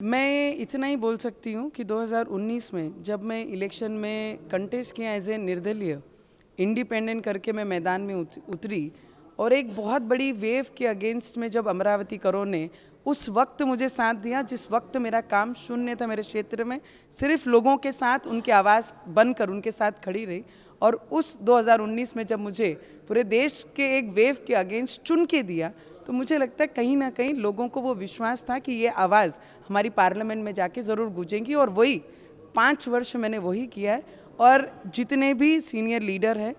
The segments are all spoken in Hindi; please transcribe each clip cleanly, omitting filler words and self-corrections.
मैं इतना ही बोल सकती हूँ कि 2019 में जब मैं इलेक्शन में कंटेस्ट किया एज ए निर्दलीय इंडिपेंडेंट करके मैं मैदान में उतरी और एक बहुत बड़ी वेव के अगेंस्ट में जब अमरावती करो ने उस वक्त मुझे साथ दिया जिस वक्त मेरा काम शून्य था मेरे क्षेत्र में, सिर्फ लोगों के साथ उनकी आवाज़ बनकर उनके साथ खड़ी रही। और उस 2019 में जब मुझे पूरे देश के एक वेव के अगेंस्ट चुन के दिया तो मुझे लगता है कहीं ना कहीं लोगों को वो विश्वास था कि ये आवाज़ हमारी पार्लियामेंट में जाके ज़रूर गूंजेगी। और वही 5 वर्ष मैंने वही किया है। और जितने भी सीनियर लीडर हैं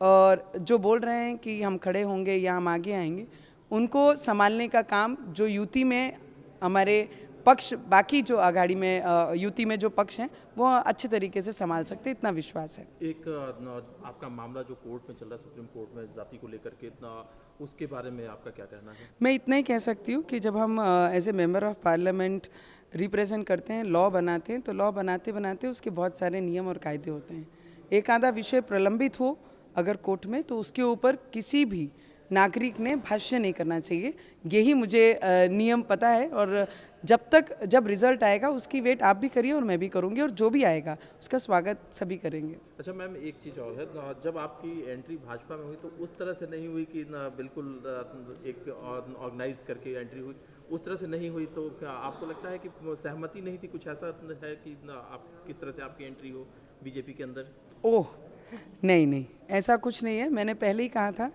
और जो बोल रहे हैं कि हम खड़े होंगे या हम आगे आएंगे, उनको संभालने का काम जो यूटी में हमारे पक्ष, बाकी जो आघाड़ी में यूटी में जो पक्ष हैं वो अच्छे तरीके से संभाल सकते, इतना विश्वास है। एक आपका मामला जो कोर्ट में चल रहा है, सुप्रीम कोर्ट में जाति को लेकर के, उसके बारे में आपका क्या कहना है? मैं इतना ही कह सकती हूँ कि जब हम as a member of parliament represent करते हैं, लॉ बनाते हैं, तो लॉ बनाते बनाते उसके बहुत सारे नियम और कायदे होते हैं। एक आधा विषय प्रलंबित हो अगर कोर्ट में तो उसके ऊपर किसी भी नागरिक ने भाष्य नहीं करना चाहिए, यही मुझे नियम पता है। और जब रिजल्ट आएगा उसकी वेट आप भी करिए और मैं भी करूँगी, और जो भी आएगा उसका स्वागत सभी करेंगे। अच्छा मैम, एक चीज़ और है, जब आपकी एंट्री भाजपा में हुई तो उस तरह से नहीं हुई कि बिल्कुल एक ऑर्गेनाइज करके एंट्री हुई, उस तरह से नहीं हुई। तो क्या आपको लगता है कि सहमति नहीं थी? कुछ ऐसा है कि आप किस तरह से आपकी एंट्री हो बीजेपी के अंदर? ओह नहीं, ऐसा कुछ नहीं है। मैंने पहले ही कहा था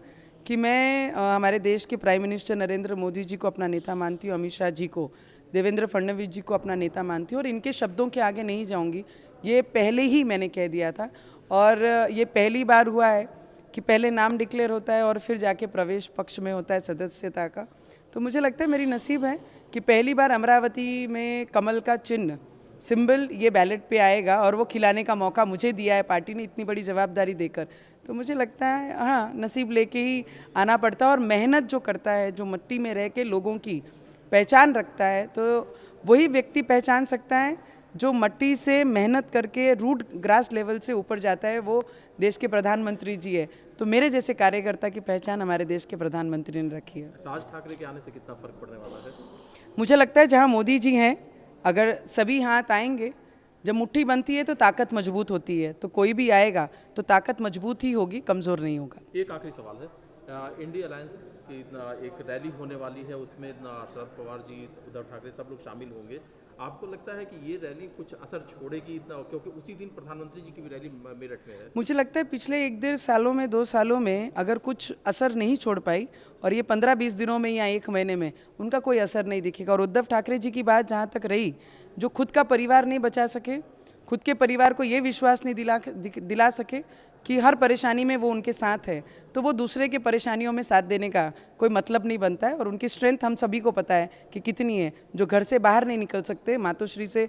कि मैं हमारे देश के प्राइम मिनिस्टर नरेंद्र मोदी जी को अपना नेता मानती हूँ, अमित शाह जी को, देवेंद्र फडणवीस जी को अपना नेता मानती हूँ, और इनके शब्दों के आगे नहीं जाऊँगी, ये पहले ही मैंने कह दिया था। और ये पहली बार हुआ है कि पहले नाम डिक्लेयर होता है और फिर जाके प्रवेश पक्ष में होता है सदस्यता का। तो मुझे लगता है मेरी नसीब है कि पहली बार अमरावती में कमल का चिन्ह सिंबल ये बैलेट पे आएगा, और वो खिलाने का मौका मुझे दिया है पार्टी ने इतनी बड़ी जवाबदारी देकर। तो मुझे लगता है हाँ, नसीब लेके ही आना पड़ता है। और मेहनत जो करता है, जो मिट्टी में रह के लोगों की पहचान रखता है, तो वही व्यक्ति पहचान सकता है जो मिट्टी से मेहनत करके रूट ग्रास लेवल से ऊपर जाता है। वो देश के प्रधानमंत्री जी है। तो मेरे जैसे कार्यकर्ता की पहचान हमारे देश के प्रधानमंत्री ने रखी है। राज ठाकरे के आने से कितना फर्क पड़ने वाला है? मुझे लगता है जहाँ मोदी जी हैं, अगर सभी हाथ आएंगे, जब मुट्ठी बनती है तो ताकत मजबूत होती है, तो कोई भी आएगा तो ताकत मजबूत ही होगी, कमज़ोर नहीं होगा। एक आखिरी सवाल है, इंडिया अलायंस की एक रैली होने वाली है, उसमें शरद पवार जी, उद्धव ठाकरे सब लोग शामिल होंगे। आपको लगता है कि ये रैली कुछ असर छोड़ेगी, क्योंकि उसी दिन प्रधानमंत्री जी की भी रैली मेरठ में है? मुझे लगता है पिछले 1-1.5 सालों में, 2 सालों में अगर कुछ असर नहीं छोड़ पाई, और ये 15-20 दिनों में या 1 महीने में उनका कोई असर नहीं दिखेगा। और उद्धव ठाकरे जी की बात जहाँ तक रही, जो खुद का परिवार नहीं बचा सके, खुद के परिवार को ये विश्वास नहीं दिला सके कि हर परेशानी में वो उनके साथ है, तो वो दूसरे के परेशानियों में साथ देने का कोई मतलब नहीं बनता है। और उनकी स्ट्रेंथ हम सभी को पता है कि कितनी है। जो घर से बाहर नहीं निकल सकते, मातोश्री से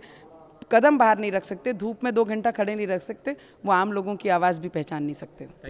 कदम बाहर नहीं रख सकते, धूप में 2 घंटा खड़े नहीं रख सकते, वो आम लोगों की आवाज़ भी पहचान नहीं सकते।